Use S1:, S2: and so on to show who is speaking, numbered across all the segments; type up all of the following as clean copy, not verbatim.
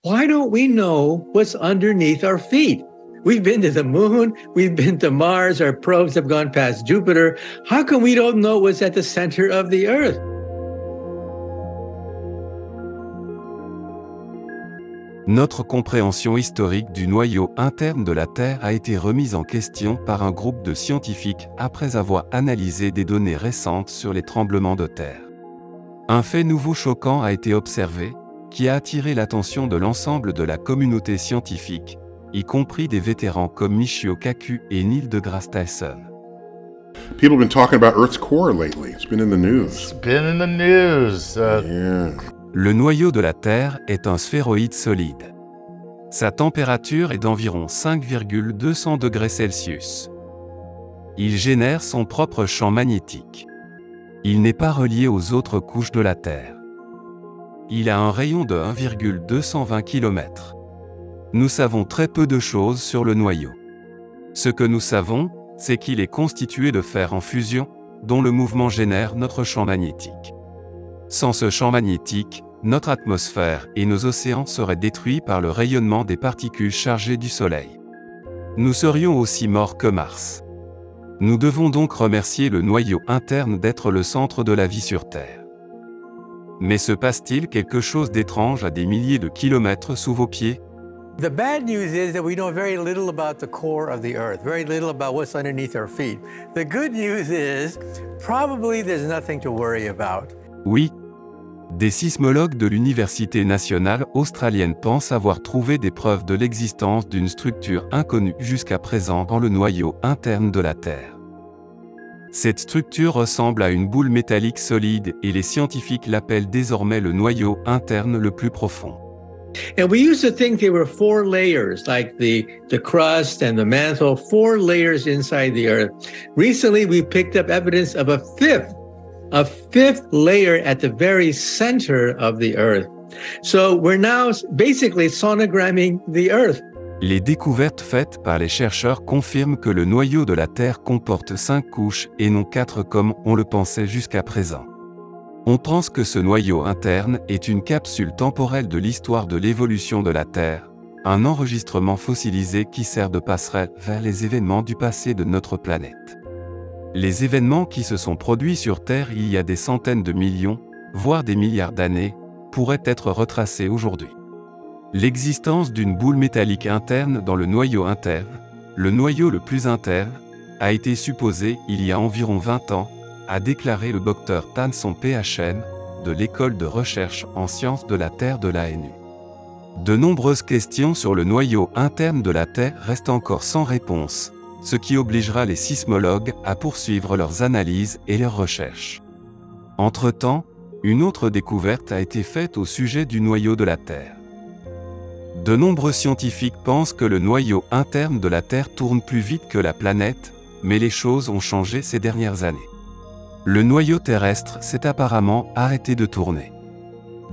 S1: Why don't we know what's underneath our feet? We've been to the moon, we've been to Mars, our probes have gone past Jupiter. How come we don't know what's at the center of the Earth?
S2: Notre compréhension historique du noyau interne de la Terre a été remise en question par un groupe de scientifiques après avoir analysé des données récentes sur les tremblements de terre. Un fait nouveau choquant a été observé, qui a attiré l'attention de l'ensemble de la communauté scientifique, y compris des vétérans comme Michio Kaku et Neil deGrasse Tyson.
S3: People have been talking about Earth's core lately. It's been in the news.
S4: It's been in the news.
S3: Yeah.
S2: Le noyau de la Terre est un sphéroïde solide. Sa température est d'environ 5,200 degrés Celsius. Il génère son propre champ magnétique. Il n'est pas relié aux autres couches de la Terre. Il a un rayon de 1,220 km. Nous savons très peu de choses sur le noyau. Ce que nous savons, c'est qu'il est constitué de fer en fusion, dont le mouvement génère notre champ magnétique. Sans ce champ magnétique, notre atmosphère et nos océans seraient détruits par le rayonnement des particules chargées du Soleil. Nous serions aussi morts que Mars. Nous devons donc remercier le noyau interne d'être le centre de la vie sur Terre. Mais se passe-t-il quelque chose d'étrange à des milliers de kilomètres sous vos pieds?
S1: The bad news is that we know very little about the core of the Earth, very little about what's underneath our feet. The good news is probably there's nothing to worry about.
S2: Oui. Des sismologues de l'Université nationale australienne pensent avoir trouvé des preuves de l'existence d'une structure inconnue jusqu'à présent dans le noyau interne de la Terre. Cette structure ressemble à une boule métallique solide et les scientifiques l'appellent désormais le noyau interne le plus profond.
S1: And we used to think there were 4 layers, like the crust and the mantle, 4 layers inside the Earth. Recently, we picked up evidence of a fifth layer at the very center of the Earth. So we're now basically sonogramming the Earth.
S2: Les découvertes faites par les chercheurs confirment que le noyau de la Terre comporte 5 couches et non 4 comme on le pensait jusqu'à présent. On pense que ce noyau interne est une capsule temporelle de l'histoire de l'évolution de la Terre, un enregistrement fossilisé qui sert de passerelle vers les événements du passé de notre planète. Les événements qui se sont produits sur Terre il y a des centaines de millions, voire des milliards d'années, pourraient être retracés aujourd'hui. L'existence d'une boule métallique interne dans le noyau interne, le noyau le plus interne, a été supposée il y a environ 20 ans, a déclaré le Dr Tan Son PhN, de l'école de recherche en sciences de la Terre de l'ANU. De nombreuses questions sur le noyau interne de la Terre restent encore sans réponse, ce qui obligera les sismologues à poursuivre leurs analyses et leurs recherches. Entre-temps, une autre découverte a été faite au sujet du noyau de la Terre. De nombreux scientifiques pensent que le noyau interne de la Terre tourne plus vite que la planète, mais les choses ont changé ces dernières années. Le noyau terrestre s'est apparemment arrêté de tourner.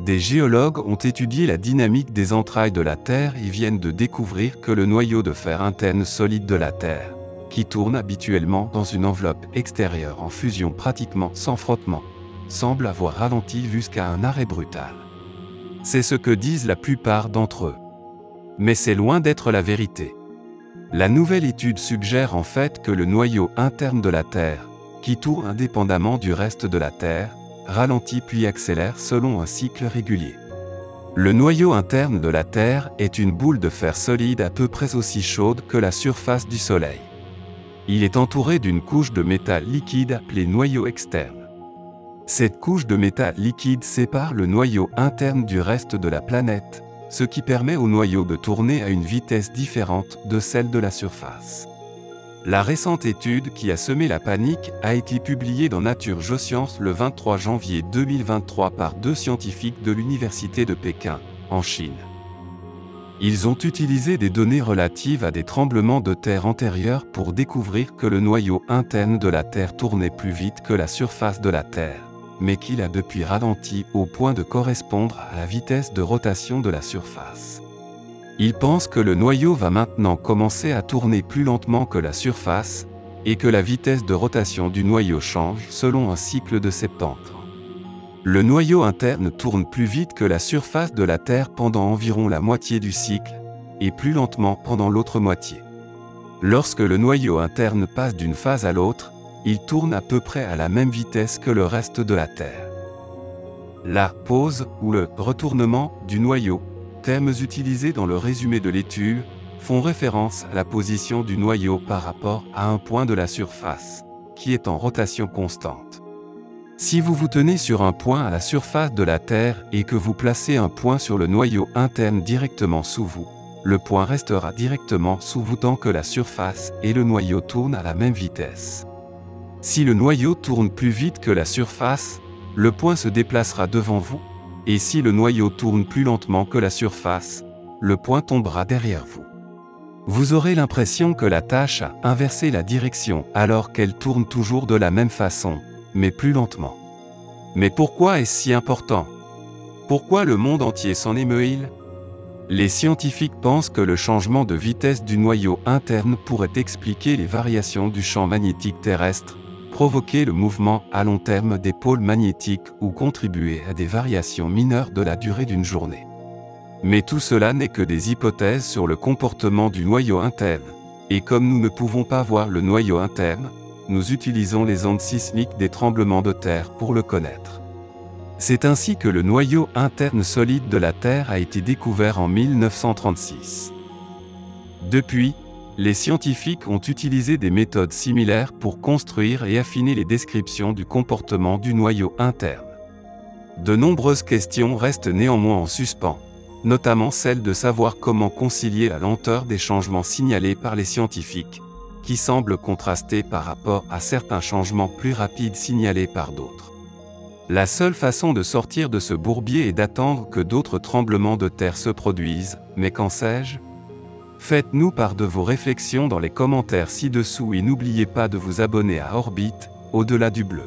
S2: Des géologues ont étudié la dynamique des entrailles de la Terre et viennent de découvrir que le noyau de fer interne solide de la Terre, qui tourne habituellement dans une enveloppe extérieure en fusion pratiquement sans frottement, semble avoir ralenti jusqu'à un arrêt brutal. C'est ce que disent la plupart d'entre eux. Mais c'est loin d'être la vérité. La nouvelle étude suggère en fait que le noyau interne de la Terre, qui tourne indépendamment du reste de la Terre, ralentit puis accélère selon un cycle régulier. Le noyau interne de la Terre est une boule de fer solide à peu près aussi chaude que la surface du Soleil. Il est entouré d'une couche de métal liquide appelée noyau externe. Cette couche de métal liquide sépare le noyau interne du reste de la planète, ce qui permet au noyau de tourner à une vitesse différente de celle de la surface. La récente étude qui a semé la panique a été publiée dans Nature Geosciences le 23 janvier 2023 par 2 scientifiques de l'Université de Pékin, en Chine. Ils ont utilisé des données relatives à des tremblements de terre antérieurs pour découvrir que le noyau interne de la Terre tournait plus vite que la surface de la Terre, mais qu'il a depuis ralenti au point de correspondre à la vitesse de rotation de la surface. Ils pensent que le noyau va maintenant commencer à tourner plus lentement que la surface, et que la vitesse de rotation du noyau change selon un cycle de septembre. Le noyau interne tourne plus vite que la surface de la Terre pendant environ la moitié du cycle, et plus lentement pendant l'autre moitié. Lorsque le noyau interne passe d'une phase à l'autre, il tourne à peu près à la même vitesse que le reste de la Terre. La pause ou le retournement du noyau, termes utilisés dans le résumé de l'étude, font référence à la position du noyau par rapport à un point de la surface, qui est en rotation constante. Si vous vous tenez sur un point à la surface de la Terre et que vous placez un point sur le noyau interne directement sous vous, le point restera directement sous vous tant que la surface et le noyau tournent à la même vitesse. Si le noyau tourne plus vite que la surface, le point se déplacera devant vous, et si le noyau tourne plus lentement que la surface, le point tombera derrière vous. Vous aurez l'impression que la tâche a inversé la direction alors qu'elle tourne toujours de la même façon, mais plus lentement. Mais pourquoi est-ce si important? Pourquoi le monde entier s'en émeut-il? Les scientifiques pensent que le changement de vitesse du noyau interne pourrait expliquer les variations du champ magnétique terrestre, provoquer le mouvement à long terme des pôles magnétiques ou contribuer à des variations mineures de la durée d'une journée. Mais tout cela n'est que des hypothèses sur le comportement du noyau interne, et comme nous ne pouvons pas voir le noyau interne, nous utilisons les ondes sismiques des tremblements de terre pour le connaître. C'est ainsi que le noyau interne solide de la Terre a été découvert en 1936. Depuis, les scientifiques ont utilisé des méthodes similaires pour construire et affiner les descriptions du comportement du noyau interne. De nombreuses questions restent néanmoins en suspens, notamment celle de savoir comment concilier la lenteur des changements signalés par les scientifiques, qui semblent contraster par rapport à certains changements plus rapides signalés par d'autres. La seule façon de sortir de ce bourbier est d'attendre que d'autres tremblements de terre se produisent, mais qu'en sais-je? Faites-nous part de vos réflexions dans les commentaires ci-dessous et n'oubliez pas de vous abonner à Orbite, au-delà du bleu.